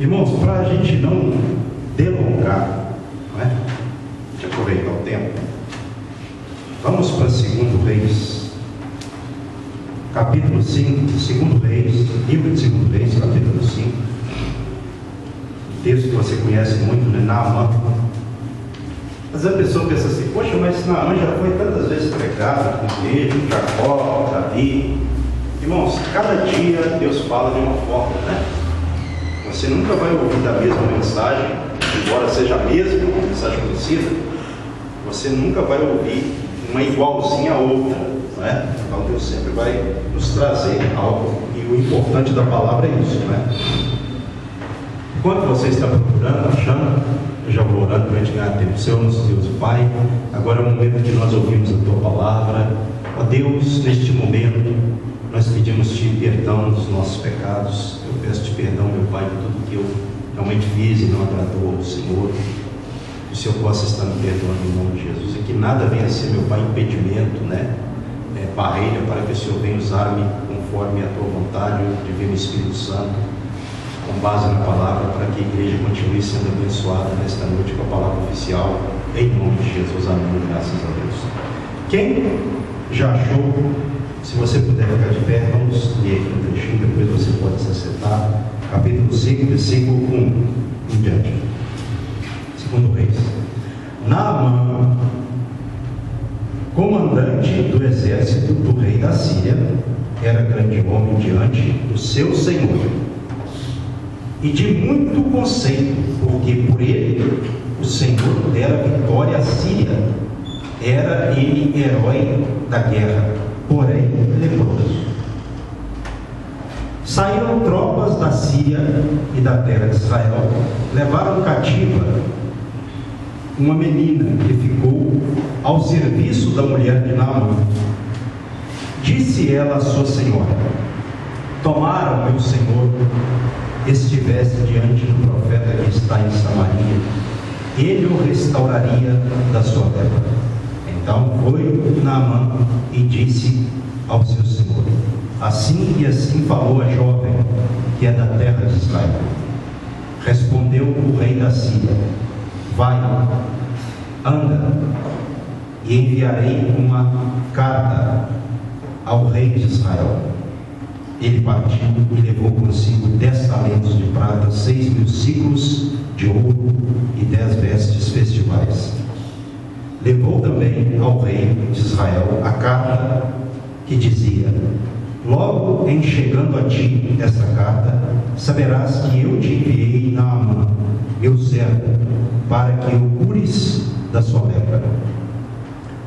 Irmãos, para a gente não delongar, não é? De aproveitar o tempo, vamos para 2 Reis, capítulo 5, 2 Reis, livro de 2 Reis, capítulo 5, texto que você conhece muito, né? Naamã. Mas a pessoa pensa assim, poxa, mas Naamã já foi tantas vezes pregado com ele, com Jacó, Davi. Irmãos, cada dia Deus fala de uma forma, né? Você nunca vai ouvir da mesma mensagem, embora seja a mesma, uma mensagem conhecida, você nunca vai ouvir uma igualzinha a outra, não é? Então Deus sempre vai nos trazer algo, e o importante da palavra é isso, não é? Enquanto você está procurando, achando, eu já vou orando para a gente ganhar tempo. Senhor, nosso Deus e Pai, agora é o momento que nós ouvimos a Tua palavra. Ó Deus, neste momento, nós pedimos-Te perdão dos nossos pecados. Eu peço-Te perdão, meu Pai, de tudo que eu realmente fiz e não agradou ao Senhor. Que o Senhor possa estar me perdoando em nome de Jesus. E que nada venha a ser, meu Pai, impedimento, né? Barreira para que o Senhor venha usar-me conforme a Tua vontade, divino Espírito Santo, com base na palavra, para que a igreja continue sendo abençoada nesta noite com a palavra oficial, em nome de Jesus, amém, graças a Deus. Quem já achou, se você puder ficar de pé, vamos ler aqui um trechinho, depois você pode se acertar, capítulo 5, versículo 1 em diante. 2 Reis. Naamã, comandante do exército do rei da Síria, era grande homem diante do seu senhor, e de muito conceito, porque por ele o Senhor dera vitória à Síria. Era ele herói da guerra, porém leproso. Saíram tropas da Síria e da terra de Israel, levaram cativa uma menina que ficou ao serviço da mulher de Naamã. Disse ela à sua senhora: tomaram meu senhor estivesse diante do profeta que está em Samaria, ele o restauraria da sua lepra. Então foi Naamã e disse ao seu senhor: assim e assim falou a jovem que é da terra de Israel. Respondeu o rei da Síria: vai, anda, e enviarei uma carta ao rei de Israel. Ele partiu e levou consigo 10 talentos de prata, 6.000 ciclos de ouro e 10 vestes festivais. Levou também ao rei de Israel a carta que dizia: logo em chegando a ti esta carta, saberás que eu te enviei Naamã, meu servo, para que o cures da sua lepra.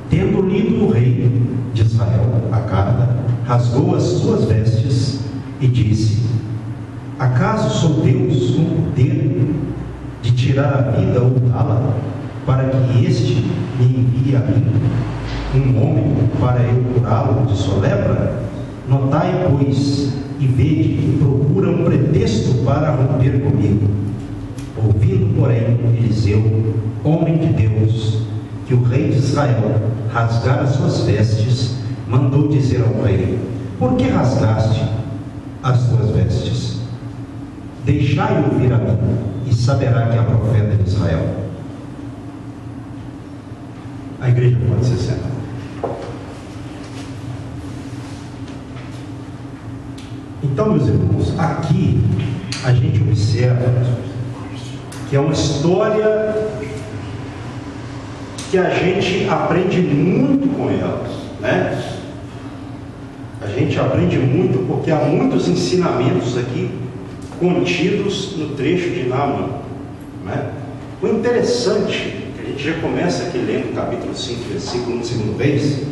Tendo lido o rei de Israel a carta, rasgou as suas vestes e disse: acaso sou Deus com poder de tirar a vida ou dá-la, para que este me envie a mim, um homem, para eu curá-lo de sua lepra? Notai, pois, e vede, e procura um pretexto para romper comigo. Ouvindo, porém, Eliseu, homem de Deus, que o rei de Israel rasgara suas vestes, mandou dizer ao rei: por que rasgaste as tuas vestes? Deixai-o vir a mim, e saberá que é a profeta de Israel. A igreja pode se sentar. Então, meus irmãos, aqui a gente observa que é uma história que a gente aprende muito com ela, né? A gente aprende muito porque há muitos ensinamentos aqui contidos no trecho de Naamã, né? O interessante, que a gente já começa aqui lendo o capítulo 5, versículo 1 de 2 Reis,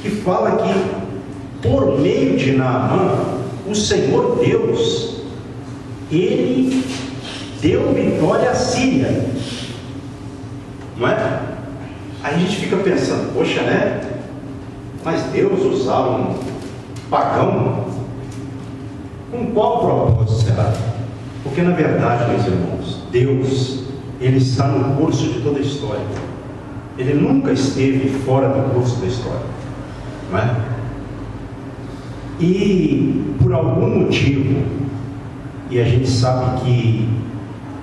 que fala que por meio de Naamã, o Senhor Deus, Ele deu vitória à Síria, não é? Aí a gente fica pensando, poxa, né? Mas Deus usava um pagão? Com qual propósito será? Porque na verdade, meus irmãos, Deus, Ele está no curso de toda a história. Ele nunca esteve fora do curso da história, não é? E por algum motivo, e a gente sabe que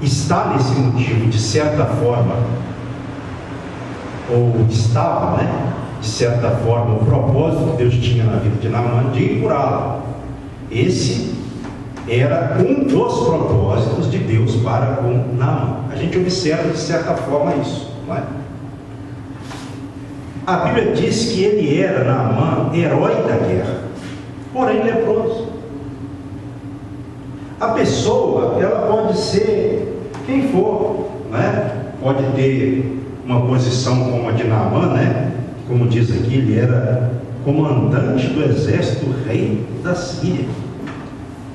está nesse motivo, de certa forma, ou estava, de certa forma, o propósito que Deus tinha na vida de Naamã de curá-la. Esse era um dos propósitos de Deus para com Naamã. A gente observa de certa forma isso, não é? A Bíblia diz que ele era, Naamã, herói da guerra, porém leproso. A pessoa, ela pode ser quem for, pode ter uma posição como a de Naamã, como diz aqui, ele era comandante do exército do rei da Síria.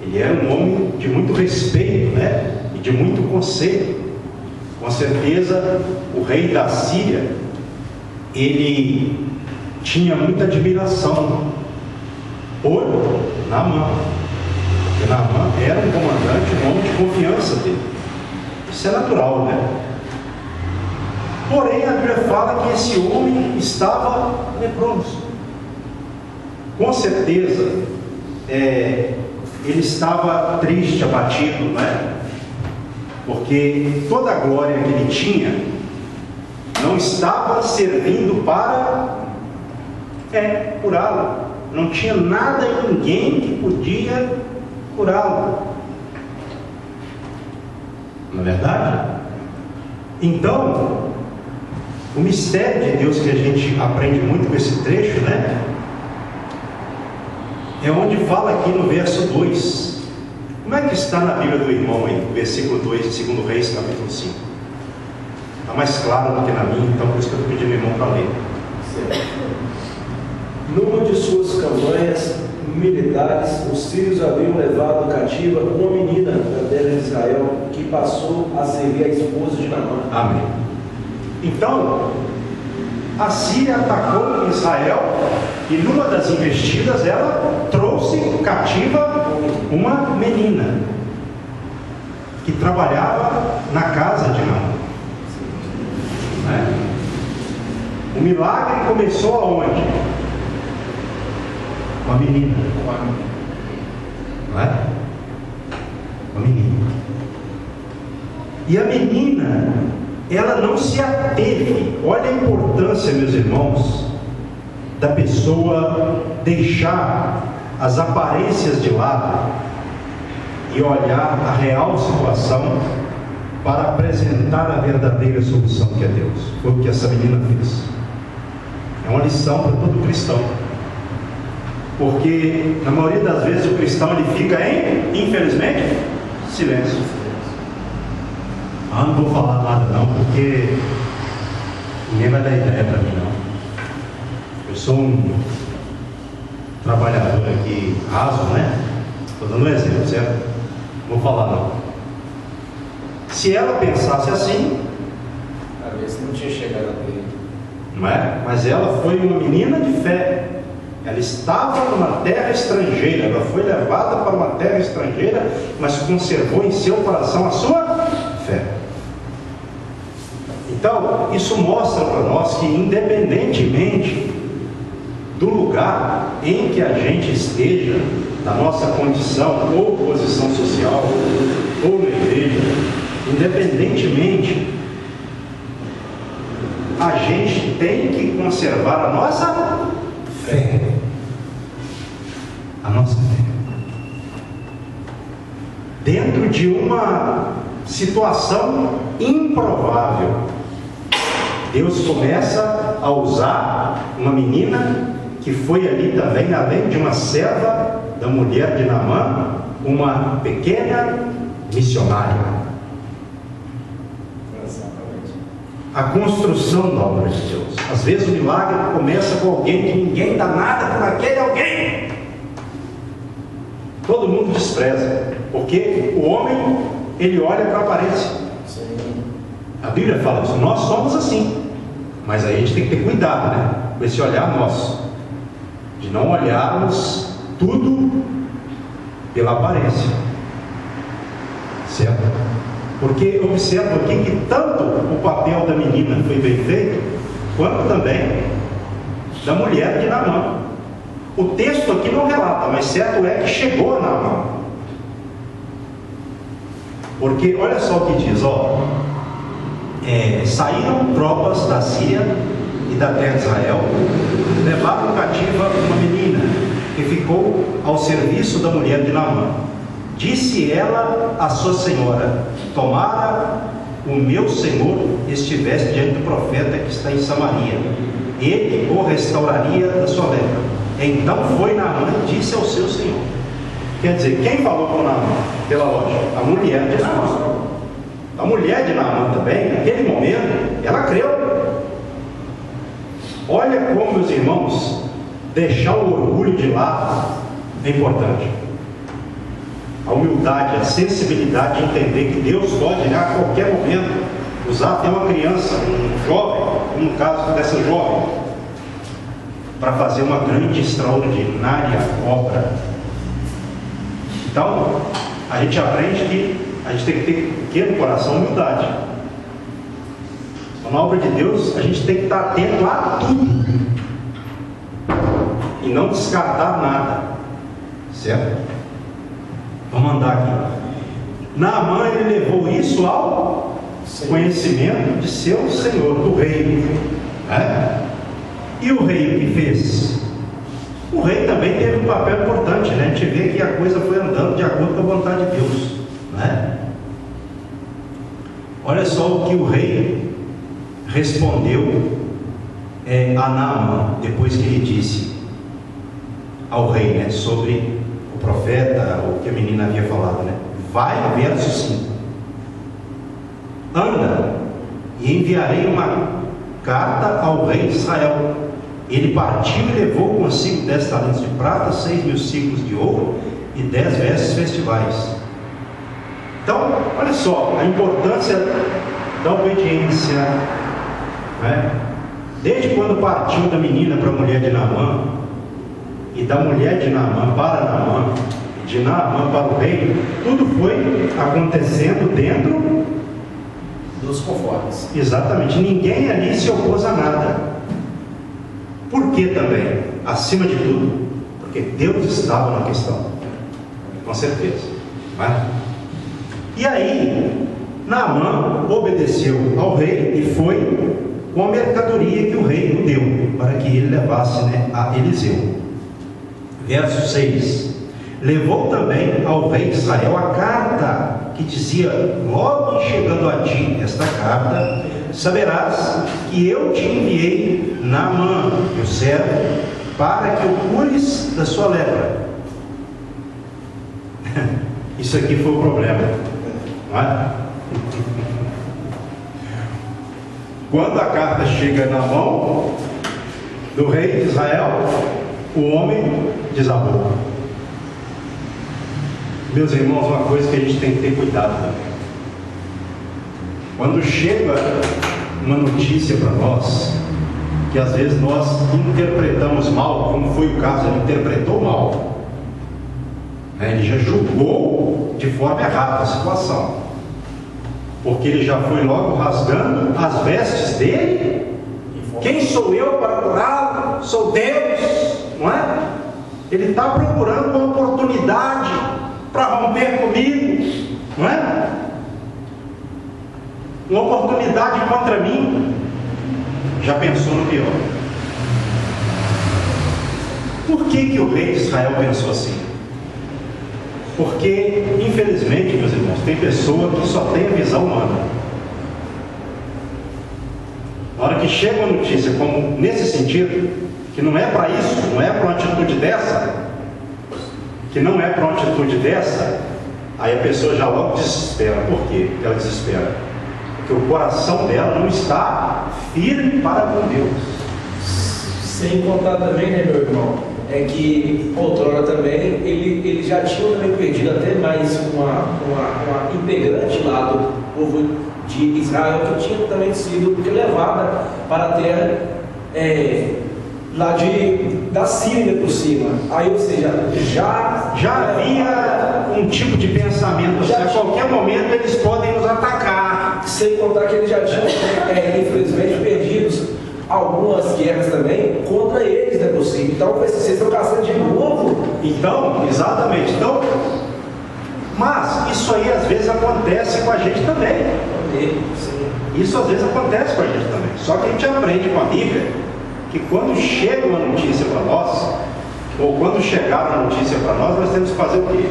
Ele era um homem de muito respeito, e de muito conceito. Com certeza, o rei da Síria, ele tinha muita admiração por Naamã, porque Naamã era um comandante, um homem de confiança dele. Isso é natural, Porém, a Bíblia fala que esse homem estava leproso. Com certeza, ele estava triste, abatido, porque toda a glória que ele tinha não estava servindo para curá-lo. Não tinha nada e ninguém que podia curá-lo. Não é verdade? Então, o mistério de Deus que a gente aprende muito com esse trecho, é onde fala aqui no verso 2. Como é que está na Bíblia do irmão aí, versículo 2 de 2 Reis, capítulo 5? Está mais claro do que na minha, então por isso que eu estou pedindo ao irmão para ler. Numa de suas campanhas militares, os sírios haviam levado cativa uma menina da terra de Israel, que passou a servir a esposa de Naamã. Amém. Então, a Síria atacou Israel e numa das investidas ela trouxe cativa uma menina que trabalhava na casa de Naamã. O milagre começou aonde? Com a menina. Não é? Com a menina. E a menina, ela não se ateve. Olha a importância, meus irmãos, da pessoa deixar as aparências de lado e olhar a real situação para apresentar a verdadeira solução que é Deus. Foi o que essa menina fez. É uma lição para todo cristão, porque na maioria das vezes o cristão ele fica infelizmente, silêncio. Não vou falar nada não, porque ninguém vai dar ideia para mim não. Eu sou um trabalhador aqui raso, estou dando um exemplo, certo? Não vou falar não. Se ela pensasse assim, a ver se não tinha chegado a ter. Não é? Mas ela foi uma menina de fé. Ela estava numa terra estrangeira, ela foi levada para uma terra estrangeira, mas conservou em seu coração a sua fé. Então, isso mostra para nós que, independentemente do lugar em que a gente esteja, da nossa condição ou posição social, ou na igreja, independentemente, a gente tem que conservar a nossa fé. A nossa fé. Dentro de uma situação improvável, Deus começa a usar uma menina que foi ali também, além de uma serva da mulher de Naamã, uma pequena missionária. A construção da obra de Deus. Às vezes o milagre começa com alguém que ninguém dá nada por aquele alguém. Todo mundo despreza, porque o homem, ele olha para a aparência. Sim. A Bíblia fala isso, nós somos assim, mas aí a gente tem que ter cuidado, com esse olhar nosso, de não olharmos tudo pela aparência, certo? Porque observa aqui que tanto o papel da menina foi bem feito, quanto também da mulher de Naamã. O texto aqui não relata, mas certo é que chegou a Naamã. Porque olha só o que diz, saíram tropas da Síria e da terra de Israel, levaram cativa uma menina que ficou ao serviço da mulher de Naamã. Disse ela à sua senhora: tomara o meu senhor estivesse diante do profeta que está em Samaria, ele o restauraria da sua lepra. Então foi Naamã e disse ao seu senhor. Quer dizer, quem falou com Naamã? Pela lógica, a mulher de Naamã. A mulher de Naamã também, naquele momento, ela creu. Olha como, meus irmãos, deixar o orgulho de lado é importante. A humildade, a sensibilidade de entender que Deus pode, a qualquer momento, usar até uma criança, um jovem, como no caso dessa jovem, para fazer uma grande, extraordinária obra. Então, a gente aprende que a gente tem que ter no coração humildade. Na obra de Deus, a gente tem que estar atento a tudo e não descartar nada, certo? Vamos andar aqui. Naamã, ele levou isso ao conhecimento de seu senhor, do rei, né? E o rei o que fez? O rei também teve um papel importante, né? A gente vê que a coisa foi andando de acordo com a vontade de Deus, né? Olha só o que o rei respondeu a Naamã, depois que ele disse ao rei, né, sobre o profeta, o que a menina havia falado, né? Vai, verso 5: anda, e enviarei uma carta ao rei de Israel. Ele partiu e levou consigo 10 talentos de prata, 6.000 ciclos de ouro e 10 vestes festivais. Então, olha só a importância da obediência, né? Desde quando partiu da menina para a mulher de Naamã, e da mulher de Naamã para Naamã, de Naamã para o rei, tudo foi acontecendo dentro dos conformes. Exatamente, ninguém ali se opôs a nada. Por que também? Acima de tudo, porque Deus estava na questão, com certeza, né? E aí, Naamã obedeceu ao rei e foi com a mercadoria que o rei o deu, para que ele levasse, né, a Eliseu. Verso 6: levou também ao rei de Israel a carta que dizia: logo chegando a ti esta carta, saberás que eu te enviei Naamã, teu servo, para que o cures da sua lepra. Isso aqui foi o problema, não é? Quando a carta chega na mão do rei de Israel, o homem desabou. Meus irmãos, uma coisa que a gente tem que ter cuidado também. Quando chega uma notícia para nós, que às vezes nós interpretamos mal, como foi o caso, ele interpretou mal, ele já julgou de forma errada a situação, porque ele já foi logo rasgando as vestes dele. Quem sou eu para curá-lo? Sou Deus, não é? Ele está procurando uma oportunidade para romper comigo, não é? Uma oportunidade contra mim. Já pensou no pior? Por que o rei de Israel pensou assim? Porque, infelizmente, meus irmãos, tem pessoa que só tem a visão humana. Na hora que chega uma notícia como nesse sentido, que não é para isso, não é para uma atitude dessa, aí a pessoa já logo desespera. Por quê que ela desespera? Porque o coração dela não está firme para com Deus. Sem contar também, né, meu irmão, é que outrora também ele já tinha também perdido até mais uma integrante lá do povo de Israel, que tinha também sido levada para a terra lá da Síria por cima. Aí, ou seja, já havia um tipo de pensamento assim, a qualquer momento eles podem nos atacar. Sem contar que eles já tinham, infelizmente, perdidos algumas guerras também contra eles, não é possível. Então, vocês estão caçando de novo. Então, exatamente. Então, Mas isso aí às vezes acontece com a gente também. Isso às vezes acontece com a gente também. Só que a gente aprende com a Bíblia que quando chega uma notícia para nós, ou quando chegar uma notícia para nós temos que fazer o quê?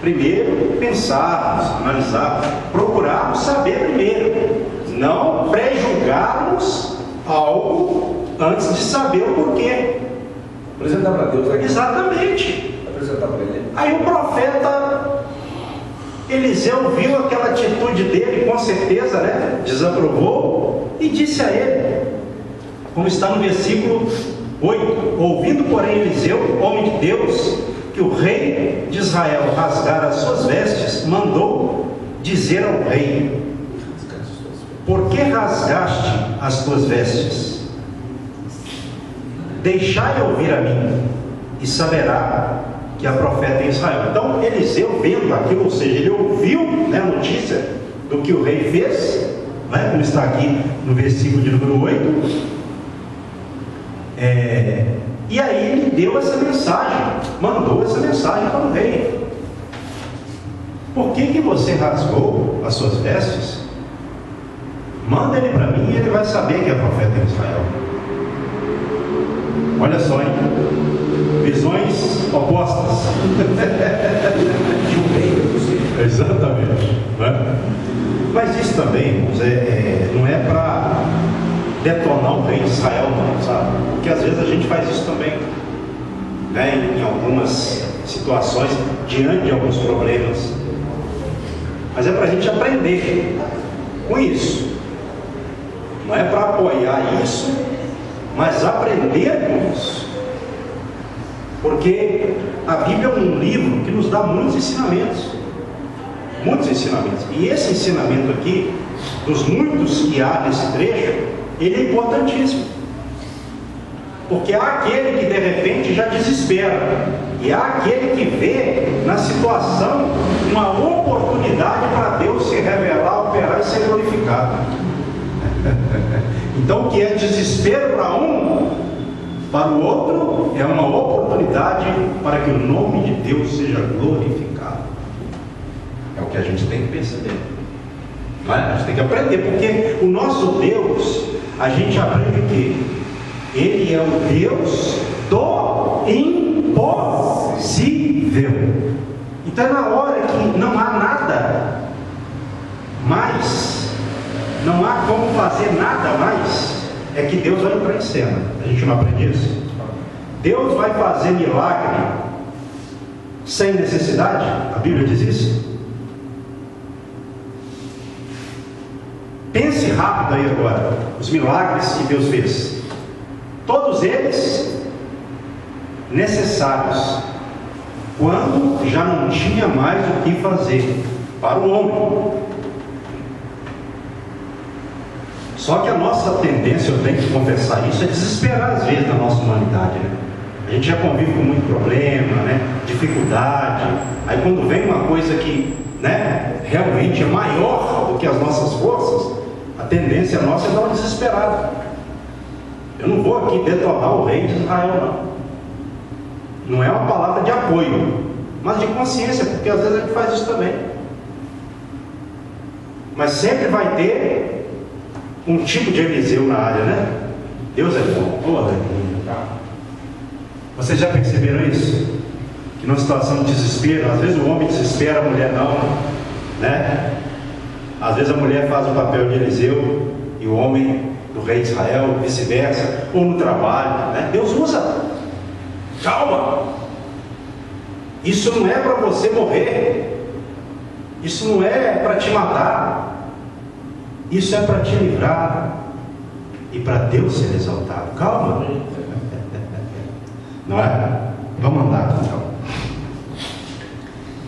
Primeiro, pensarmos, analisarmos, procurarmos saber primeiro. Não pré-julgarmos algo antes de saber o porquê. Apresentar para Deus aqui. Exatamente. Apresentar para Ele. Aí o profeta Eliseu viu aquela atitude dele, com certeza, né? Desaprovou e disse a ele, como está no versículo 8: ouvindo, porém, Eliseu, homem de Deus, que o rei de Israel rasgara as suas vestes, mandou dizer ao rei: por que rasgaste as tuas vestes? Deixai ouvir a mim, e saberá que há profeta em Israel. Então Eliseu, vendo aquilo, ou seja, ele ouviu, né, a notícia do que o rei fez, né, como está aqui no versículo de número 8, e aí ele deu essa mensagem, mandou essa mensagem para o rei: por que você rasgou as suas vestes? Manda ele para mim e ele vai saber que é profeta em Israel. Olha só, hein? Visões opostas. De um rei, inclusive. Exatamente. Né? Mas isso também, irmãos, não é para detonar o rei de Israel, não, sabe? Porque às vezes a gente faz isso também, né? Em algumas situações, diante de alguns problemas. Mas é para a gente aprender com isso. Não é para apoiar isso, mas aprender com isso. Porque a Bíblia é um livro que nos dá muitos ensinamentos. Muitos ensinamentos. E esse ensinamento aqui, dos muitos que há nesse trecho, ele é importantíssimo. Porque há aquele que de repente já desespera. E há aquele que vê na situação uma oportunidade para Deus se revelar, operar e ser glorificado. Então o que é desespero para um, para o outro é uma oportunidade para que o nome de Deus seja glorificado. É o que a gente tem que perceber, não é? A gente tem que aprender, porque o nosso Deus, a gente aprende o quê? Ele é o Deus do impossível. Então é na hora que não há nada mais, não há como fazer nada mais, é que Deus vai entrar em cena. A gente não aprende isso? Deus vai fazer milagre sem necessidade? A Bíblia diz isso? Pense rápido aí agora, os milagres que Deus fez, todos eles necessários, quando já não tinha mais o que fazer para o homem. Só que a nossa tendência, eu tenho que confessar isso, é desesperar às vezes na nossa humanidade, né? A gente já convive com muito problema, né? Dificuldade. Aí quando vem uma coisa que, né, realmente é maior do que as nossas forças, a tendência nossa é dar uma desesperada. Eu não vou aqui detonar o rei de Israel, não. Não é uma palavra de apoio, mas de consciência, porque às vezes a gente faz isso também. Mas sempre vai ter um tipo de Eliseu na área, né? Deus é bom. Oh, aleluia. Vocês já perceberam isso? Que numa situação de desespero, às vezes o homem desespera, a mulher não, né? Às vezes a mulher faz o papel de Eliseu e o homem do rei de Israel, vice-versa, ou no trabalho, né? Deus usa. Calma. Isso não é para você morrer. Isso não é para te matar. Isso é para te livrar e para Deus ser exaltado. Calma. Não é? Vamos andar então.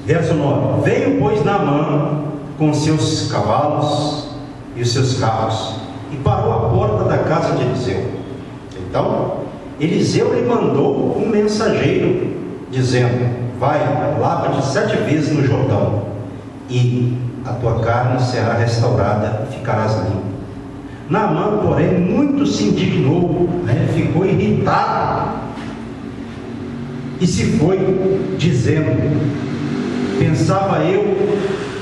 Verso 9: veio, pois, Naamã com seus cavalos e os seus carros e parou à porta da casa de Eliseu. Então Eliseu lhe mandou um mensageiro dizendo: vai, lava-te 7 vezes no Jordão e a tua carne será restaurada e ficarás limpo. Naamã, porém, muito se indignou, né? Ficou irritado e se foi, dizendo: Pensava eu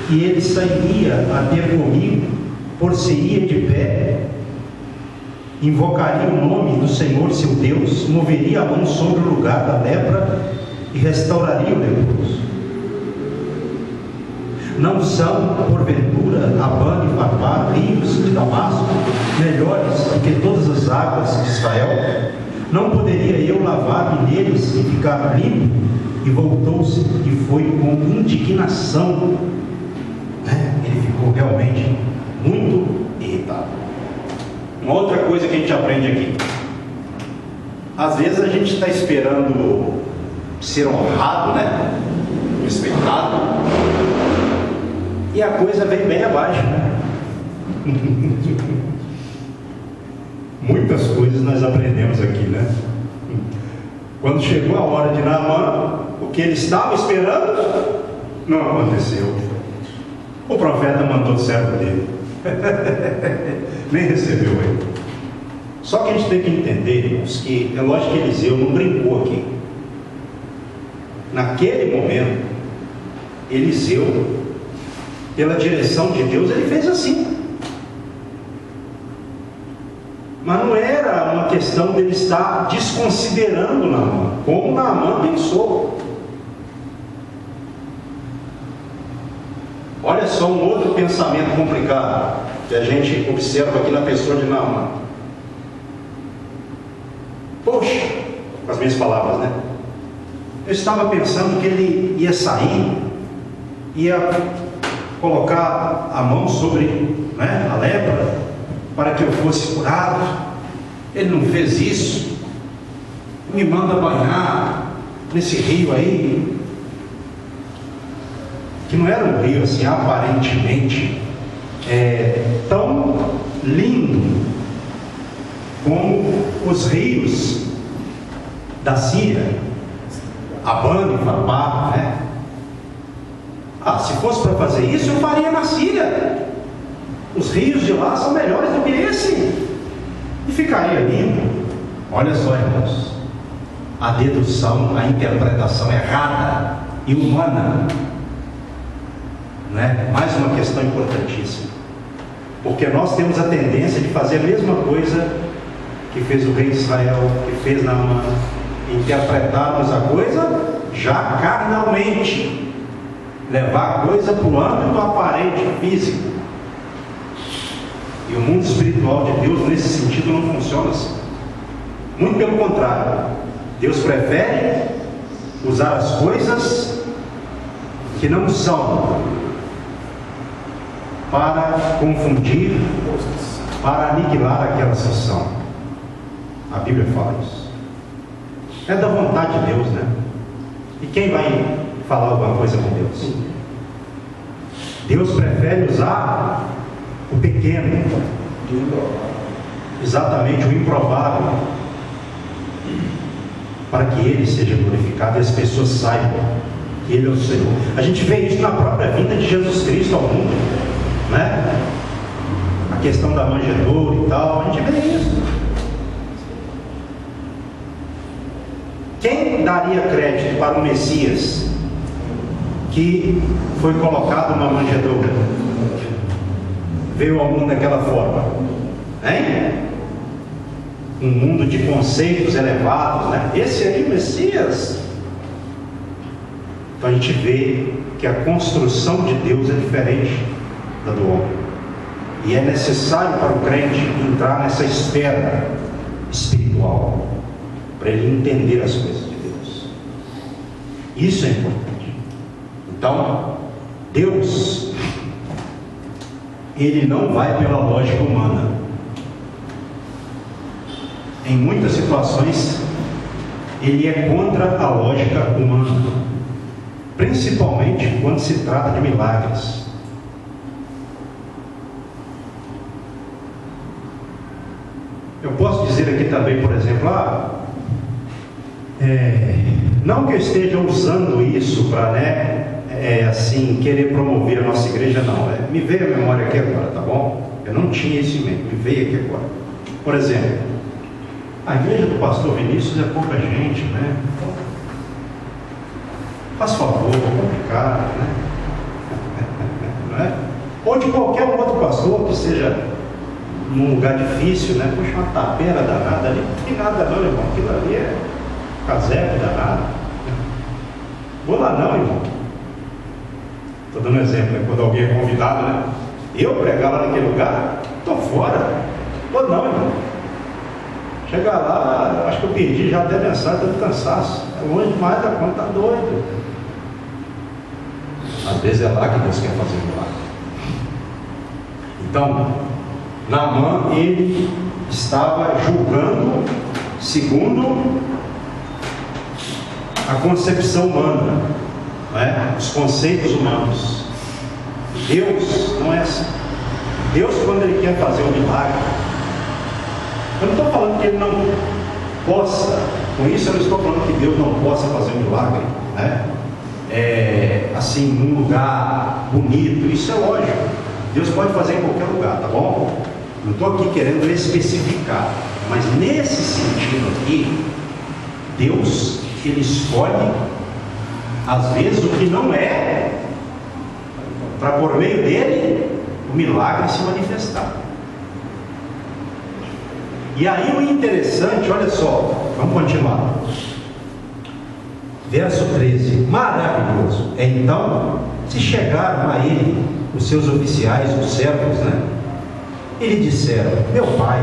que ele sairia a ter comigo, por-se-ia de pé, invocaria o nome do Senhor seu Deus, moveria a mão sobre o lugar da lepra e restauraria o leproso. Não são, porventura, Abana e Farpar, rios de Damasco, melhores do que todas as águas de Israel? Não poderia eu lavar-me neles e ficar limpo? E voltou-se e foi com indignação. Ele ficou realmente muito irritado. Uma outra coisa que a gente aprende aqui: às vezes a gente está esperando ser honrado, né? Respeitado, e a coisa vem bem abaixo, né? Muitas coisas nós aprendemos aqui, né? Quando chegou a hora de Naamã, o que ele estava esperando não aconteceu. O profeta mandou o servo dele, nem recebeu ele. Só que a gente tem que entender, irmãos, que é lógico que Eliseu não brincou aqui. Naquele momento, Eliseu, pela direção de Deus, ele fez assim. Mas não era uma questão dele estar desconsiderando Naamã, como Naamã pensou. Olha só um outro pensamento complicado que a gente observa aqui na pessoa de Naamã. Poxa, com as minhas palavras, né? Eu estava pensando que ele ia sair, ia colocar a mão sobre, né, a lepra, para que eu fosse curado. Ele não fez isso. Me manda banhar nesse rio aí, que não era um rio assim aparentemente tão lindo como os rios da Síria, Abana e Farpar, né? Se fosse para fazer isso, eu faria na Síria. Os rios de lá são melhores do que esse, e ficaria lindo. Olha só, irmãos, a dedução, a interpretação errada e humana, né? Mais uma questão importantíssima, porque nós temos a tendência de fazer a mesma coisa que fez o rei de Israel, que fez Naamã, interpretarmos a coisa já carnalmente, levar a coisa para o âmbito aparente, físico. E o mundo espiritual de Deus, nesse sentido, não funciona assim. Muito pelo contrário, Deus prefere usar as coisas que não são para confundir, para aniquilar aquelas que são. A Bíblia fala isso. É da vontade de Deus, né? E quem vai falar alguma coisa com Deus? Deus prefere usar o pequeno, exatamente o improvável, para que Ele seja glorificado e as pessoas saibam que Ele é o Senhor. A gente vê isso na própria vinda de Jesus Cristo ao mundo, né? A questão da manjedoura e tal, a gente vê isso. Quem daria crédito para o Messias que foi colocado numa manjedoura, veio ao mundo daquela forma, hein? Um mundo de conceitos elevados, né? Esse aí, o Messias. Então a gente vê que a construção de Deus é diferente da do homem, e é necessário para o crente entrar nessa esfera espiritual para ele entender as coisas de Deus. Isso é importante. Então, Deus, Ele não vai pela lógica humana. Em muitas situações, Ele é contra a lógica humana, principalmente quando se trata de milagres. Eu posso dizer aqui também, por exemplo, não que eu esteja usando isso para, assim, querer promover a nossa igreja, não. Me veio a memória aqui agora, tá bom? Eu não tinha isso em mente, me veio aqui agora. Por exemplo, a igreja do pastor Vinícius é pouca gente, né? Faz favor, é complicado, né? Não é? Ou de qualquer outro pastor que seja num lugar difícil, né? Puxa, uma tapeira danada ali, não tem nada não, irmão, aquilo ali é casebre danado. Vou lá não, irmão. Estou dando um exemplo, né? Quando alguém é convidado, né? Eu pregar lá naquele lugar, estou fora. Vou não, irmão. Chegar lá, acho que eu perdi já até a mensagem, estou de cansaço. É longe demais da conta, tá doido. Às vezes é lá que Deus quer fazer o milagre. Então, Naamã, ele estava julgando segundo a concepção humana, né? Os conceitos humanos. Deus não é assim. Deus, quando Ele quer fazer um milagre, eu não estou falando que Ele não possa, com isso eu não estou falando que Deus não possa fazer um milagre, né? Assim, num lugar bonito, isso é lógico. Deus pode fazer em qualquer lugar, tá bom? Não estou aqui querendo especificar, mas nesse sentido aqui, Deus, Ele escolhe, às vezes, o que não é, para por meio dele, o milagre se manifestar. E aí o interessante, olha só, vamos continuar. Verso 13, maravilhoso. Então, se chegaram a ele os seus oficiais, os servos, né? E lhe disseram: meu pai,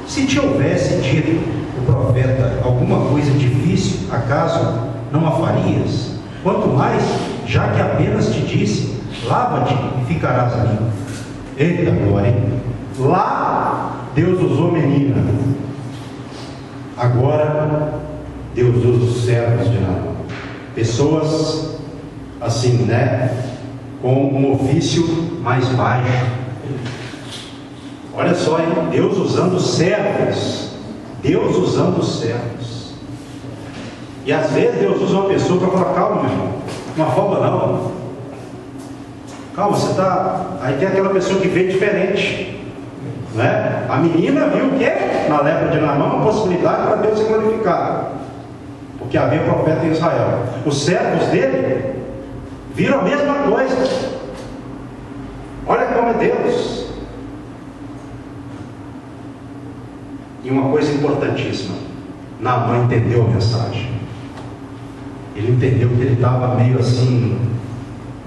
se te houvesse dito o profeta alguma coisa difícil, acaso não a farias? Quanto mais, já que apenas te disse: lava-te e ficarás limpo. Eita glória, hein? Lá Deus usou menina, agora Deus usa os servos de Naamã, pessoas assim, né, com um ofício mais baixo. Olha só, hein? Deus usando servos, Deus usando servos. E às vezes Deus usa uma pessoa para falar: calma, meu irmão, não afoba não, calma, você está. Aí tem aquela pessoa que vê diferente, né? A menina viu o quê? Na lepra de Naamã, uma possibilidade para Deus ser glorificado, porque havia profeta em Israel. Os servos dele viram a mesma coisa. Olha como é Deus. E uma coisa importantíssima, Naamã entendeu a mensagem. Ele entendeu que ele estava meio assim,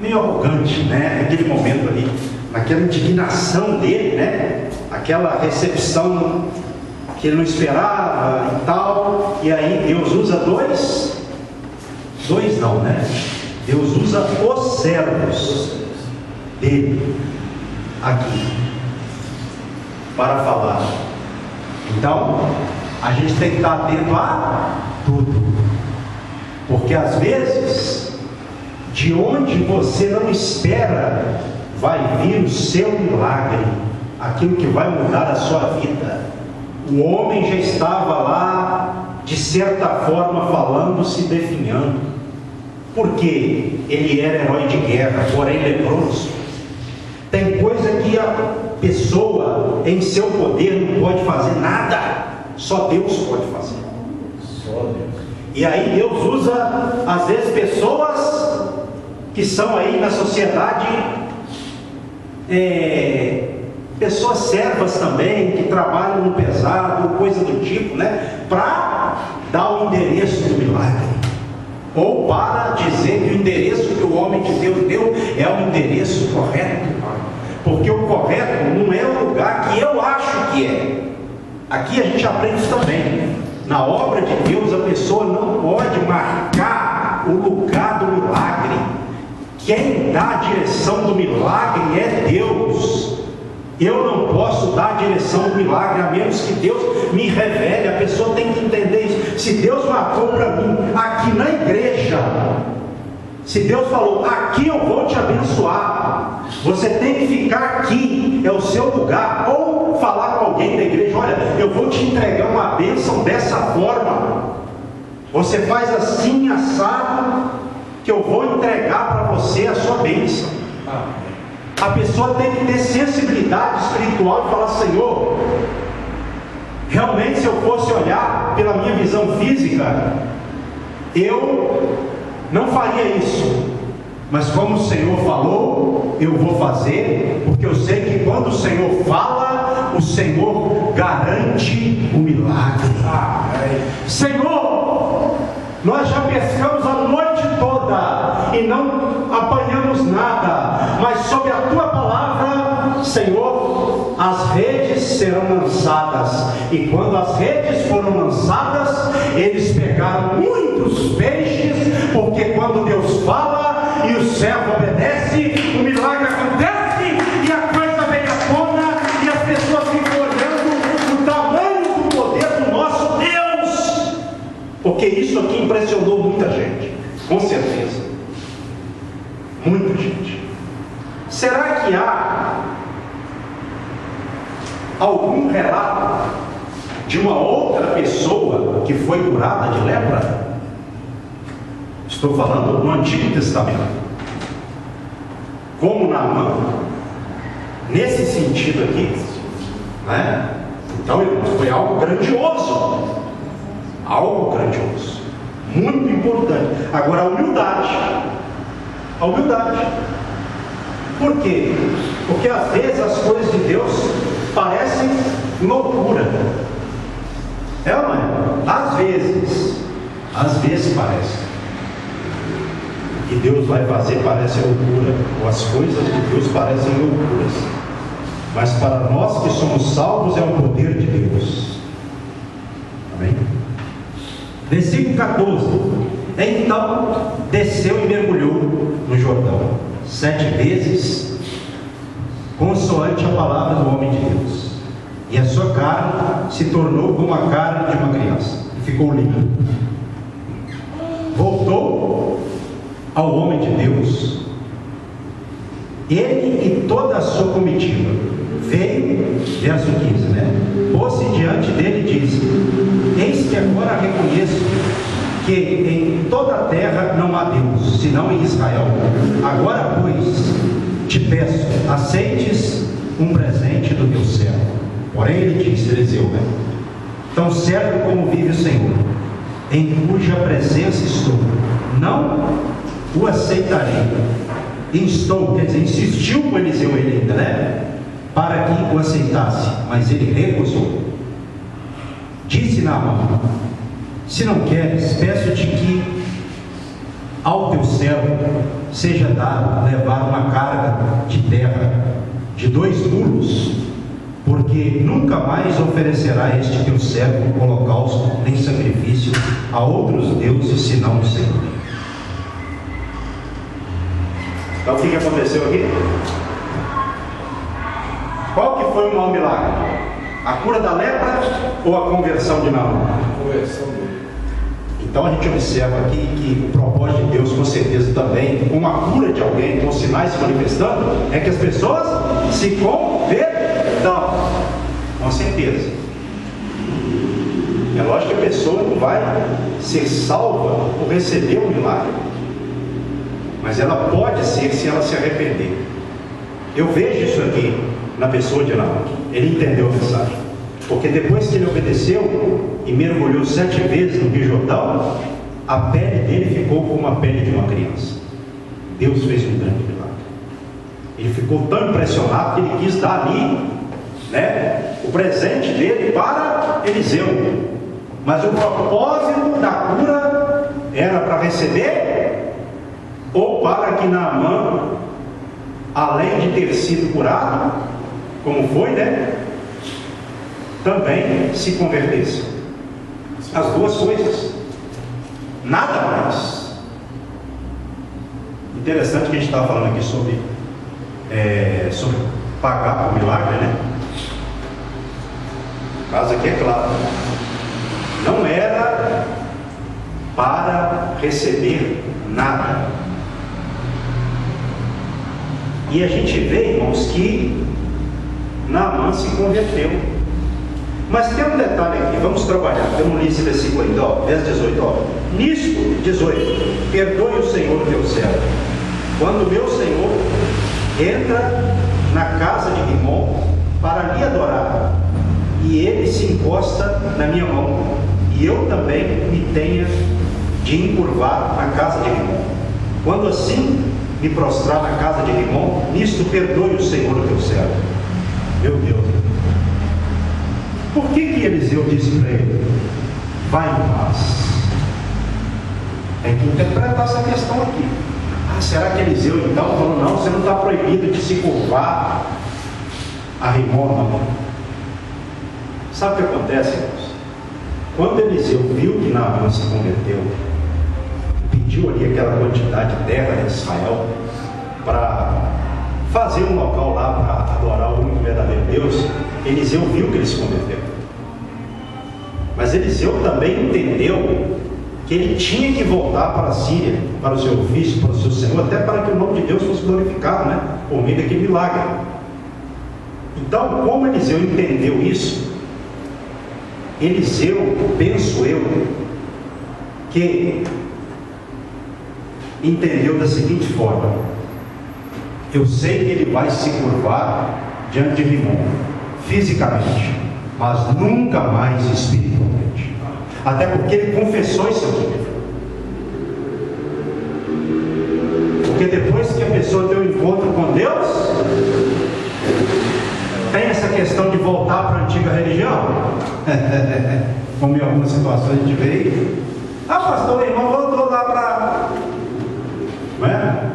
meio arrogante, né? Naquele momento ali, naquela indignação dele, né? Aquela recepção que ele não esperava e tal. E aí Deus usa dois não, né? Deus usa os servos dele aqui para falar. Então, a gente tem que estar atento a tudo, porque às vezes, de onde você não espera, vai vir o seu milagre, aquilo que vai mudar a sua vida. O homem já estava lá, de certa forma, falando, se definhando, porque ele era herói de guerra, porém leproso. Tem coisa que a pessoa em seu poder não pode fazer nada, só Deus pode fazer. Só Deus. E aí Deus usa às vezes pessoas que são aí na sociedade, pessoas servas também, que trabalham no pesado, coisa do tipo, né? Para dar o endereço do milagre, ou para dizer que o endereço que o homem de Deus deu é o endereço correto. Porque o correto não é o lugar que eu acho que é. Aqui a gente aprende isso também. Na obra de Deus, a pessoa não pode marcar o lugar do milagre. Quem dá a direção do milagre é Deus. Eu não posso dar a direção do milagre, a menos que Deus me revele. A pessoa tem que entender isso. Se Deus marcou para mim, aqui na igreja, se Deus falou: aqui eu vou te abençoar, você tem que ficar aqui, é o seu lugar. Ou falar com alguém da igreja: olha, eu vou te entregar uma bênção dessa forma, você faz assim, assado, que eu vou entregar para você a sua bênção. A pessoa tem que ter sensibilidade espiritual e falar: Senhor, realmente, se eu fosse olhar pela minha visão física, eu não faria isso, mas como o Senhor falou, eu vou fazer, porque eu sei que quando o Senhor fala, o Senhor garante o milagre. Senhor, nós já pescamos a noite toda e não apanhamos nada, mas sob a tua palavra, Senhor, as redes serão lançadas. E quando as redes foram lançadas, eles pegaram muitos peixes, porque quando Deus fala e o servo obedece, o milagre acontece e a coisa vem à tona e as pessoas ficam olhando o tamanho do poder do nosso Deus, porque isso aqui impressionou muita gente, com certeza, muita gente. Será que há algum relato de uma outra pessoa que foi curada de lepra? Estou falando do Antigo Testamento, como Naamã, nesse sentido aqui, né? Então, foi algo grandioso, muito importante. Agora, a humildade. Por quê? Porque às vezes as coisas de Deus parecem loucura. É ou não é? Às vezes parece. O que Deus vai fazer parece loucura, ou as coisas de Deus parecem loucuras. Mas para nós que somos salvos é o poder de Deus. Amém? Versículo 14. Então desceu e mergulhou no Jordão 7 vezes, consoante a palavra do homem de Deus, e a sua carne se tornou como a carne de uma criança, e ficou limpa. Voltou ao homem de Deus, ele e toda a sua comitiva. Veio, verso 15, né? Pôs-se diante dele e disse: eis que agora reconheço que em toda a terra não há Deus, senão em Israel. Agora, pois, te peço, aceites um presente do teu servo. Porém ele disse, Eliseu, né? Tão certo como vive o Senhor, em cuja presença estou, não o aceitarei. Instou, quer dizer, insistiu com Eliseu ele ainda, né? Para que o aceitasse, mas ele recusou. Disse Naamã: se não queres, peço-te que ao teu servo seja dado levar uma carga de terra de 2 mulos, porque nunca mais oferecerá este teu servo holocausto nem sacrifício a outros deuses senão o Senhor. Então o que aconteceu aqui? Qual que foi o maior milagre? A cura da lepra ou a conversão de Naamã? A conversão dele. Então a gente observa aqui que o propósito de Deus, com certeza também, com a cura de alguém, com sinais se manifestando, é que as pessoas se convertam. Com certeza. É lógico que a pessoa não vai ser salva por receber um milagre, mas ela pode ser se ela se arrepender. Eu vejo isso aqui na pessoa de Naamã. Ele entendeu a mensagem, porque depois que ele obedeceu e mergulhou 7 vezes no Rio Jordão, a pele dele ficou como a pele de uma criança. Deus fez um grande milagre. Ele ficou tão impressionado que ele quis dar ali, né, o presente dele para Eliseu. Mas o propósito da cura era para receber, ou para que Naamã, além de ter sido curado, como foi, né, também se convertesse. As duas coisas, nada mais. Interessante que a gente estava falando aqui sobre pagar por milagre, né? O caso aqui é claro, não era para receber nada. E a gente vê, irmãos, que Naamã se converteu. Mas tem um detalhe aqui, vamos trabalhar. Eu não li esse versículo ainda, verso 18, ó. Nisto, 18, perdoe o Senhor teu servo, quando meu Senhor entra na casa de Rimon para lhe adorar, e ele se encosta na minha mão, e eu também me tenha de encurvar na casa de Rimon. Quando assim me prostrar na casa de Rimon, nisto perdoe o Senhor o teu servo. Meu Deus, por que Eliseu disse para ele: vai em paz? Tem que interpretar essa questão aqui. Será que Eliseu então falou: não, você não está proibido de se curvar a Rimon, não? Sabe o que acontece, irmãos? Quando Eliseu viu que Naamã se converteu, pediu ali aquela quantidade de terra de Israel para fazer um local lá para adorar o único verdadeiro Deus, Eliseu viu que ele se converteu. Mas Eliseu também entendeu que ele tinha que voltar para a Síria, para o seu ofício, para o seu Senhor, até para que o nome de Deus fosse glorificado, né? Por meio daquele milagre. Então, como Eliseu entendeu isso, Eliseu, penso eu, que entendeu da seguinte forma: eu sei que ele vai se curvar diante de Rimon, fisicamente, mas nunca mais espiritualmente. Até porque ele confessou em seu livro. Porque depois que a pessoa tem um encontro com Deus, tem essa questão de voltar para a antiga religião. Como em algumas situações a gente vê: ah, pastor, o irmão voltou lá para... não é?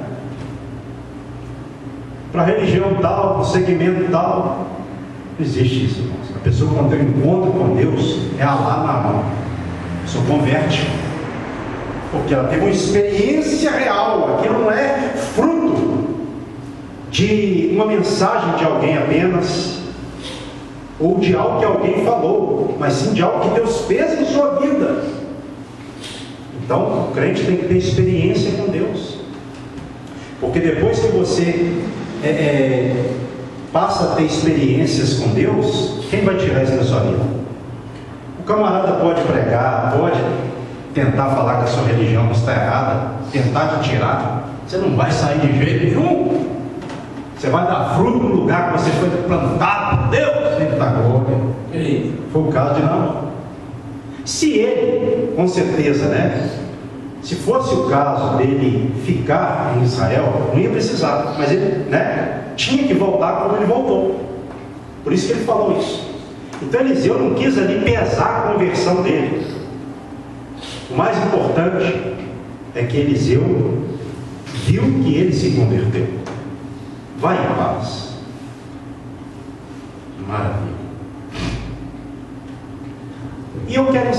Para a religião tal, para o segmento tal. Não existe isso, irmãos. A pessoa, quando tem um encontro com Deus, é Alá na mão. A pessoa converte, porque ela teve uma experiência real. Aquilo não é fruto de uma mensagem de alguém apenas, ou de algo que alguém falou, mas sim de algo que Deus fez em sua vida. Então, o crente tem que ter experiência com Deus, porque depois que você passa a ter experiências com Deus, quem vai tirar isso da sua vida? O camarada pode pregar, pode tentar falar que a sua religião não está errada, tentar te tirar, você não vai sair de jeito nenhum. Você vai dar fruto no lugar que você foi plantado por Deus. Sempre está glória. Foi o caso de Naamã. Se ele, com certeza, né? Se fosse o caso dele ficar em Israel, não ia precisar, mas ele, né, tinha que voltar como ele voltou. Por isso que ele falou isso. Então Eliseu não quis ali pesar a conversão dele. O mais importante é que Eliseu viu que ele se converteu. Vai em paz. Maravilha. E eu quero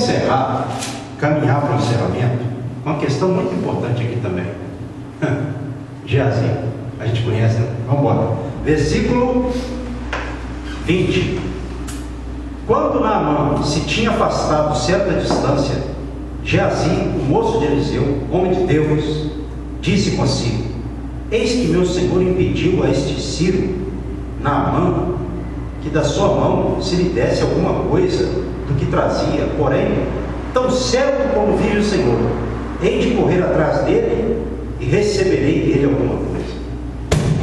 caminhar para o encerramento, uma questão muito importante aqui também. Geazi, a gente conhece, né? Vamos embora. Versículo 20. Quando Naamã se tinha afastado certa distância, Geazi, o moço de Eliseu, homem de Deus, disse consigo: eis que meu senhor impediu a este Ciro, Naamã, que da sua mão se lhe desse alguma coisa do que trazia. Porém, tão certo como vive o Senhor, hei de correr atrás dele e receberei dele alguma coisa.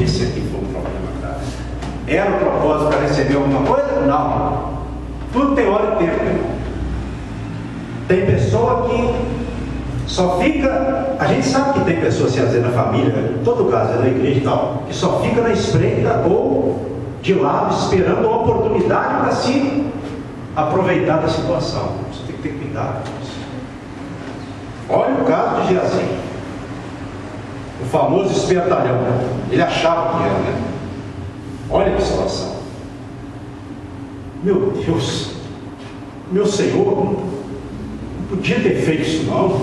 Esse aqui foi o problema, cara. Era o propósito para receber alguma coisa? Não. Tudo tem hora e tempo, irmão. Tem pessoa que só fica... A gente sabe que tem pessoas, assim, às vezes na família, em todo caso, na igreja e tal, que só fica na espreita ou de lado, esperando a oportunidade para se aproveitar da situação. Você tem que ter cuidado com isso. Olha o caso de Geazi, o famoso espertalhão. Ele achava que era, né? Olha que situação. Meu Deus, meu Senhor não podia ter feito isso não.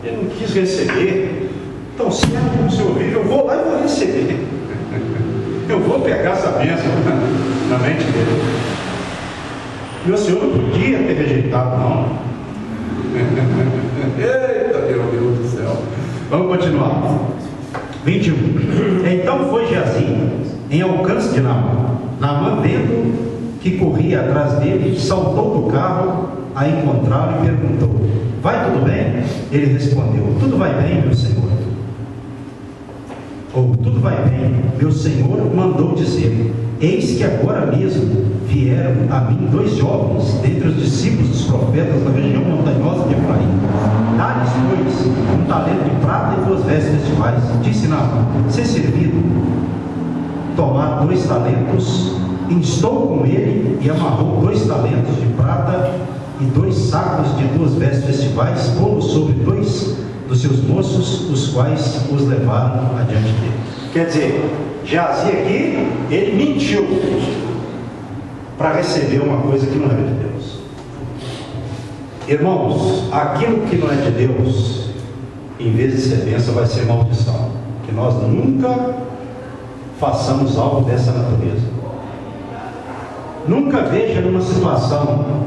Ele não quis receber. Então, certo como o Senhor vive, eu vou lá e vou receber. Eu vou pegar essa bênção na mente dele. Meu Senhor não podia ter rejeitado, não. Eita, meu Deus do céu. Vamos continuar. 21. Então foi Geazi em alcance de Naamã. Naamã, vendo que corria atrás dele, saltou do carro a encontrá-lo e perguntou: vai tudo bem? Ele respondeu: tudo vai bem, meu senhor. Ou tudo vai bem, meu senhor mandou dizer: eis que agora mesmo vieram a mim 2 jovens dentre os discípulos dos profetas da região montanhosa de Efraim. Dá-lhes, pois, 1 talento de prata e 2 vestes festivais. Disse Naamã: ser servido, tomar 2 talentos, instou com ele e amarrou 2 talentos de prata e 2 sacos de 2 vestes festivais, pô-los sobre 2 dos seus moços, os quais os levaram adiante dele. Quer dizer, Geazi aqui, ele mentiu para receber uma coisa que não era de Deus. Irmãos, aquilo que não é de Deus, em vez de ser bênção, vai ser maldição. Que nós nunca façamos algo dessa natureza. Nunca veja numa situação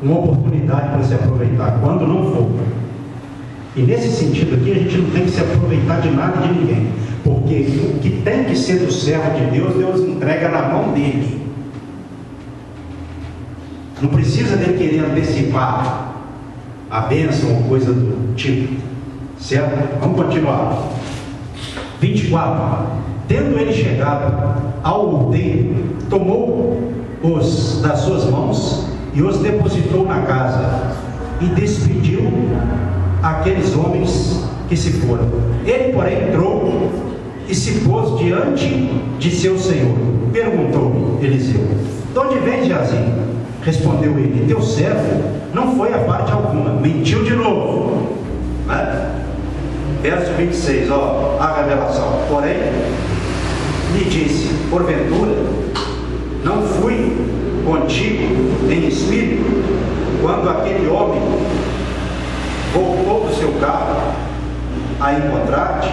uma oportunidade para se aproveitar, quando não for. E nesse sentido aqui, a gente não tem que se aproveitar de nada de ninguém, porque o que tem que ser do servo de Deus, Deus entrega na mão dele. Não precisa dele querer antecipar a bênção ou coisa do tipo, certo? Vamos continuar. 24. Tendo ele chegado ao outeiro, tomou-os das suas mãos e os depositou na casa e despediu aqueles homens que se foram. Ele, porém, entrou e se pôs diante de seu senhor. Perguntou-lhe Eliseu: de onde vem, Geazi? Respondeu ele: teu servo não foi a parte alguma. Mentiu de novo, né? Verso 26, ó, a revelação. Porém, lhe disse: porventura não fui contigo em espírito quando aquele homem voltou do seu carro a encontrar-te?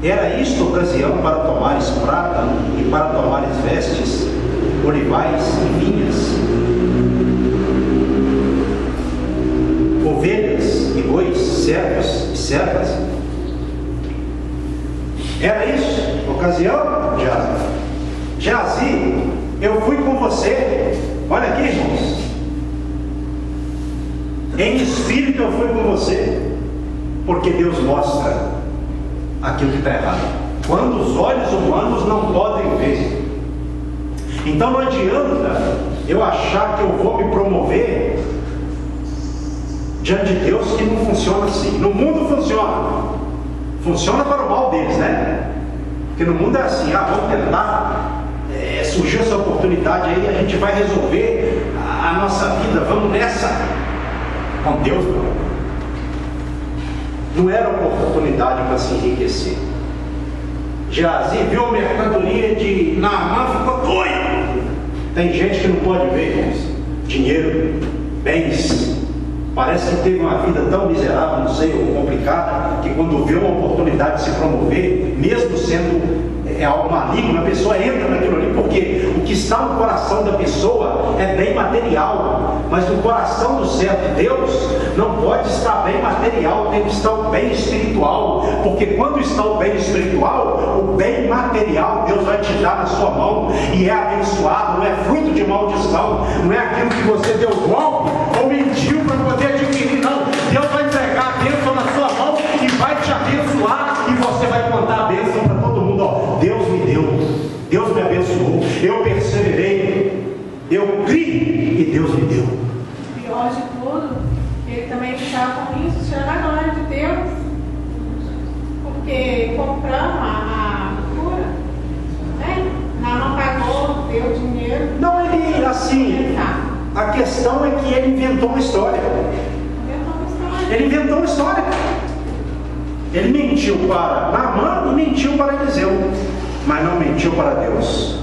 Era isto ocasião para tomares prata e para tomares vestes, olivais e vinhas, ovelhas e bois, servos e servas? Era isso ocasião, Geazi? Geazi, eu fui com você. Olha aqui, irmãos, em espírito eu fui com você, porque Deus mostra aquilo que está errado, quando os olhos humanos não podem ver. Então não adianta eu achar que eu vou me promover diante de Deus, que não funciona assim. No mundo funciona para o mal deles, né? Porque no mundo é assim: vamos tentar, surgiu essa oportunidade aí, a gente vai resolver a nossa vida, vamos nessa. Com Deus não era oportunidade para se enriquecer. Geazi viu a mercadoria de Naamã, ficou doido. Tem gente que não pode ver, irmãos, dinheiro, bens. Parece que teve uma vida tão miserável, não sei, ou complicada, que quando vê uma oportunidade de se promover, mesmo sendo algo maligno, a pessoa entra naquilo ali, porque o que está no coração da pessoa é bem material, mas no coração do servo de Deus não pode estar bem material, tem que estar o bem espiritual, porque quando está o bem espiritual, o bem material Deus vai te dar na sua mão, e é abençoado, não é fruto de maldição, não é aquilo que você deu golpe ou mentiu para poder adquirir, não. Deus vai entregar a bênção na sua mão e vai te abençoar, e você vai contar a bênção para todo mundo. Deus me deu, Deus me abençoou, eu perseverei, eu criei e Deus me deu. Pior de tudo, ele também estava com isso, tirando a glória de Deus, porque compramos a cura, né? Não pagou, deu dinheiro. Não, ele, assim, a questão é que ele inventou uma história. Ele inventou uma história. Ele mentiu para Naamã e mentiu para Eliseu, mas não mentiu para Deus.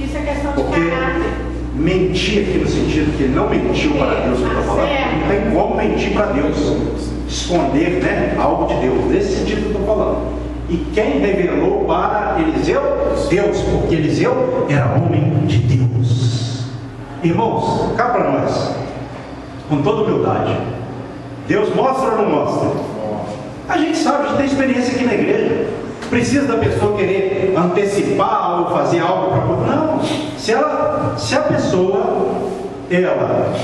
Isso é questão de porque caráter. Mentir aqui no sentido que ele não mentiu para Deus, não tem como mentir para Deus, esconder, né, algo de Deus. Nesse sentido que eu estou falando. E quem revelou para Eliseu? Deus, porque Eliseu era homem de Deus. Irmãos, cá para nós, com toda humildade, Deus mostra ou não mostra? A gente sabe, a gente tem experiência aqui na igreja. Precisa da pessoa querer antecipar ou fazer algo para... Não, se a pessoa, ela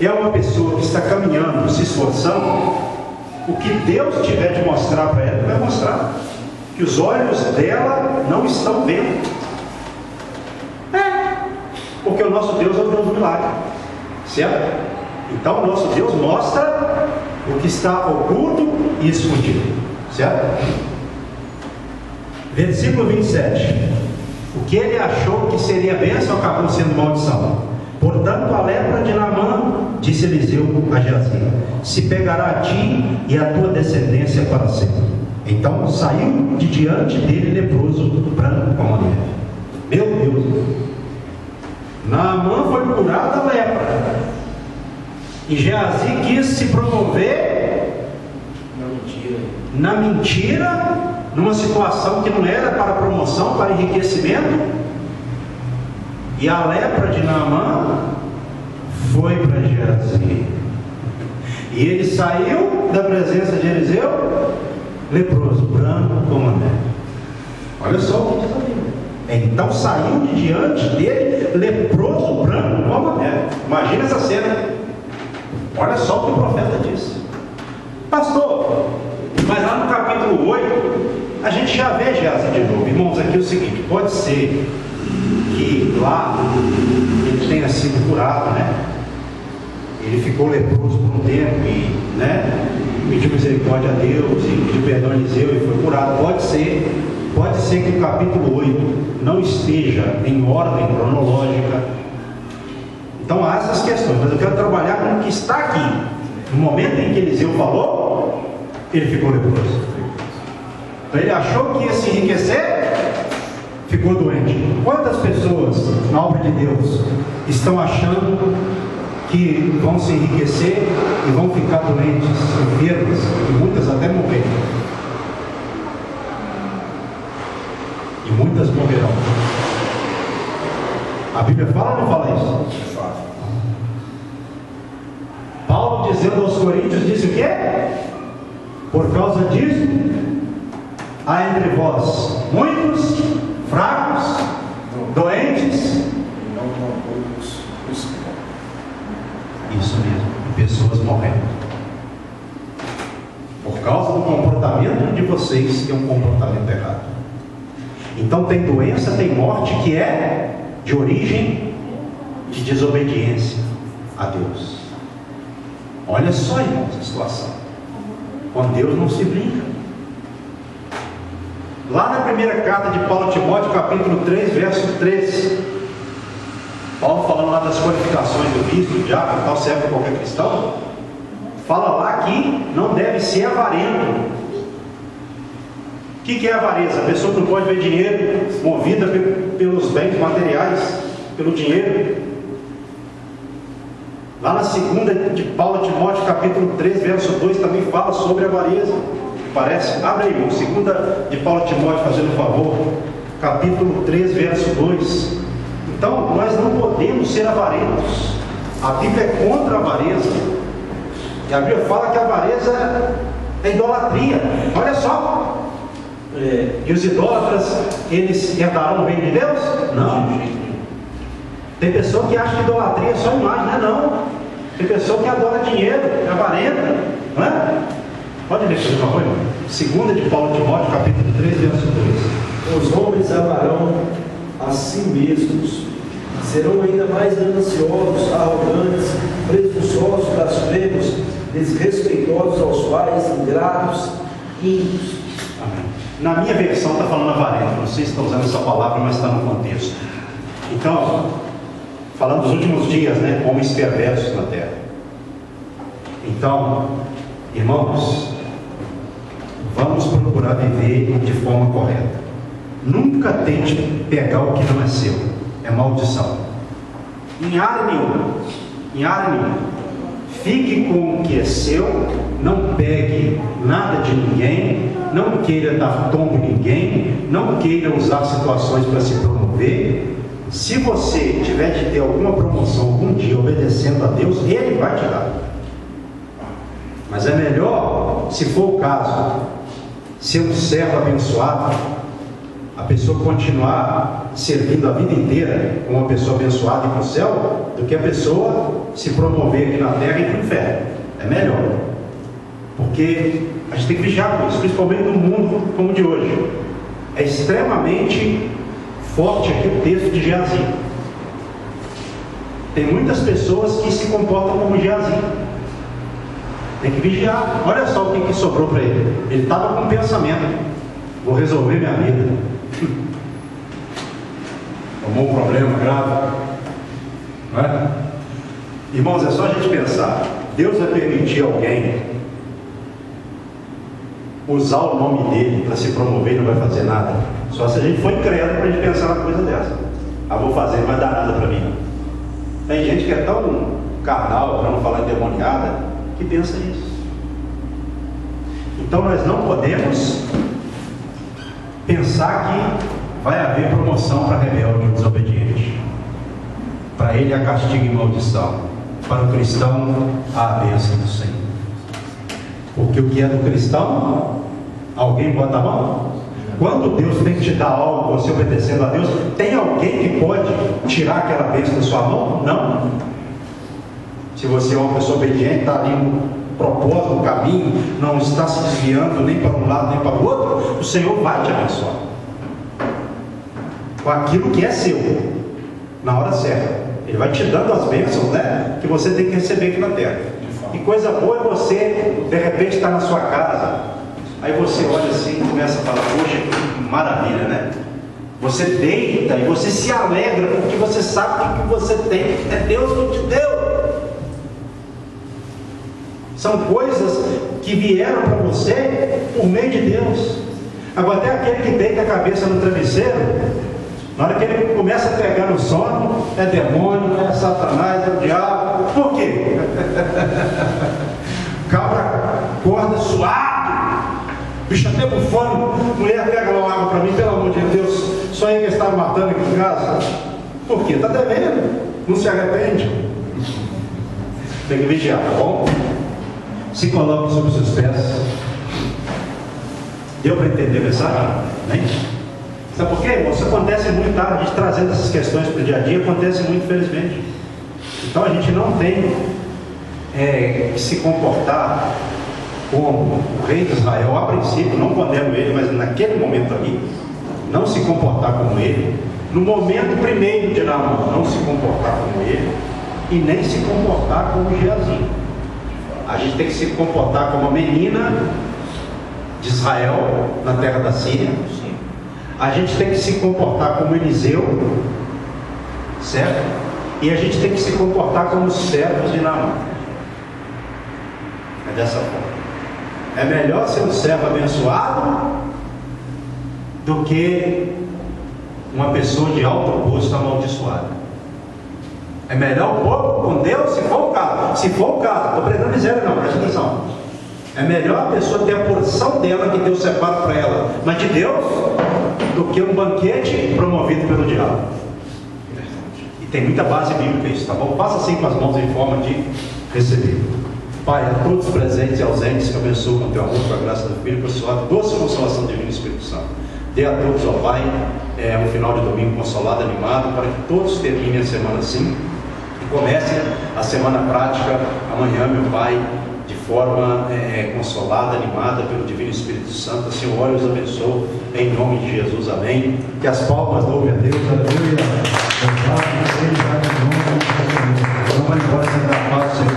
é uma pessoa que está caminhando, se esforçando, o que Deus tiver de mostrar para ela, vai mostrar. Que os olhos dela não estão vendo. Porque o nosso Deus é o Deus do milagre, certo? Então o nosso Deus mostra o que está oculto e escondido, certo? Versículo 27. O que ele achou que seria bênção acabou sendo maldição. Portanto, a lepra de Naamã, disse Eliseu a Geazi, se pegará a ti e a tua descendência para sempre. Então saiu de diante dele leproso, branco como a neve. Meu Deus! Naamã foi curado da lepra. E Geazi quis se promover na mentira, numa situação que não era para promoção, para enriquecimento. E a lepra de Naamã foi para Geazi. E ele saiu da presença de Eliseu leproso, branco como a neve. Olha só o que diz a Bíblia. Então saiu de diante dele leproso, branco como a neve. Imagina essa cena. Olha só o que o profeta disse. Pastor, mas lá no capítulo 8 a gente já vê Geazi de novo. Irmãos, aqui é o seguinte: pode ser que lá ele tenha sido curado, né? Ele ficou leproso por um tempo e, né, pediu misericórdia a Deus e pediu perdão a Eliseu e foi curado. Pode ser que o capítulo 8 não esteja em ordem cronológica. Então há essas questões, mas eu quero trabalhar com o que está aqui. No momento em que Eliseu falou, ele ficou leproso. Então ele achou que ia se enriquecer, ficou doente. Quantas pessoas na obra de Deus estão achando que vão se enriquecer e vão ficar doentes, enfermas, e muitas até morrer? E muitas morrerão. A Bíblia fala ou não fala isso? Paulo, dizendo aos Coríntios, disse o quê? Por causa disso, há entre vós muitos fracos, doentes. Isso mesmo, e pessoas morrendo. Por causa do comportamento de vocês, que é um comportamento errado. Então tem doença, tem morte que é de origem de desobediência a Deus. Olha só, irmãos, a situação. Com Deus não se brinca. Lá na primeira carta de Paulo a Timóteo, capítulo 3, verso 13, Paulo falando lá das qualificações do bispo, do diácono, tal, serve para qualquer cristão, fala lá que não deve ser avarento. O que é avareza? A pessoa que não pode ver dinheiro, movida pelos bens materiais, pelo dinheiro. Lá na segunda de Paulo a Timóteo, capítulo 3, verso 2, também fala sobre a avareza. Parece? Abre aí, irmão. Segunda de Paulo a Timóteo, fazendo um favor, capítulo 3, verso 2. Então, nós não podemos ser avarentos. A Bíblia é contra a avareza. E a Bíblia fala que a avareza é idolatria. Olha só. E os idólatras, eles herdarão o reino de Deus? Não. Tem pessoa que acha que idolatria é só imagem, não é não. Tem pessoa que adora dinheiro, é avarenta, não é? Pode ler, por favor, irmão. Segunda de Paulo a Timóteo, capítulo 3, verso 2. Os homens amarão a si mesmos, serão ainda mais gananciosos, arrogantes, presunçosos, blasfemos, desrespeitosos aos pais, ingratos, ímpios. Amém. Na minha versão está falando avarento, não sei se está usando essa palavra, mas está no contexto. Então, falando dos últimos dias, né? Homens perversos na terra. Então, irmãos, vamos procurar viver de forma correta. Nunca tente pegar o que não é seu. É maldição. Em área nenhuma. Em área nenhuma. Fique com o que é seu. Não pegue nada de ninguém. Não queira dar tombo em ninguém. Não queira usar situações para se promover. Se você tiver de ter alguma promoção algum dia obedecendo a Deus, Ele vai te dar. Mas é melhor, se for o caso, ser um servo abençoado, a pessoa continuar servindo a vida inteira como uma pessoa abençoada e para o céu, do que a pessoa se promover aqui na terra e ir para o inferno. É melhor. Porque a gente tem que vigiar com isso, principalmente no mundo como o de hoje. É extremamente forte aqui o texto de Geazi. Tem muitas pessoas que se comportam como Geazi. Tem que vigiar. Olha só o que sobrou para ele. Ele estava com um pensamento: vou resolver minha vida. Tomou um problema grave. Não é? Irmãos, é só a gente pensar. Deus vai permitir alguém usar o nome dele para se promover e não vai fazer nada? Só se a gente for incrédulo para a gente pensar numa coisa dessa. Vou fazer, não vai dar nada para mim. Tem gente que é tão carnal, para não falar endemoniada, que pensa isso. Então nós não podemos pensar que vai haver promoção para rebelde e desobediente. Para ele há castigo e maldição. Para o cristão há a bênção do Senhor. Porque o que é do cristão, alguém bota a mão? Quando Deus tem que te dar algo, você obedecendo a Deus, tem alguém que pode tirar aquela bênção da sua mão? Não. Se você é uma pessoa obediente, está ali no propósito, no caminho, não está se desviando nem para um lado nem para o outro, o Senhor vai te abençoar com aquilo que é seu, na hora certa. Ele vai te dando as bênçãos, né, que você tem que receber aqui na terra. E coisa boa é você, de repente, estar na sua casa, aí você olha assim e começa a falar: poxa, que maravilha, né? Você deita e você se alegra porque você sabe que o que você tem é Deus que te deu. São coisas que vieram para você por meio de Deus. Agora, até aquele que deita a cabeça no travesseiro, na hora que ele começa a pegar no sono, é demônio, é Satanás, é o diabo. Por quê? Cabra acorda suado, bicho até bufando. Mulher, pega lá uma água para mim, pelo amor de Deus. Só aí que estava matando aqui em casa. Por quê? Está devendo, não se arrepende. Tem que vigiar, tá bom? Se coloque sobre os seus pés. Deu para entender a mensagem? Né? Sabe por quê? Isso acontece muito, tá? A gente trazendo essas questões para o dia a dia, acontece muito, infelizmente. Então a gente não tem que se comportar como o rei de Israel. A princípio, não condeno ele, mas naquele momento ali, não se comportar como ele. No momento primeiro de Naamã, não se comportar como ele, e nem se comportar como Geazi. A gente tem que se comportar como a menina de Israel na terra da Síria. A gente tem que se comportar como Eliseu, certo? E a gente tem que se comportar como os servos de Naamã. É dessa forma. É melhor ser um servo abençoado do que uma pessoa de alto posto amaldiçoada. É melhor o povo com Deus, se for o caso. Se for o caso, estou pregando miséria não, presta atenção. É melhor a pessoa ter a porção dela que Deus separa para ela, mas de Deus, do que um banquete promovido pelo diabo. E tem muita base bíblica isso, tá bom? Faça assim com as mãos em forma de receber. Pai, a todos os presentes e ausentes, que abençoe com o teu amor, com a graça do Filho, com a sua doce consolação divina e Espírito Santo. Dê a todos, ó Pai, um final de domingo consolado, animado, para que todos terminem a semana assim e comecem a semana prática amanhã, meu Pai, de forma consolada, animada pelo Divino Espírito Santo. Assim o oro e os abençoe, em nome de Jesus, amém. Que as palmas louvem a Deus, aleluia. Louvado seja o nome do Senhor. Vamos embora, Senhor, a paz do Senhor.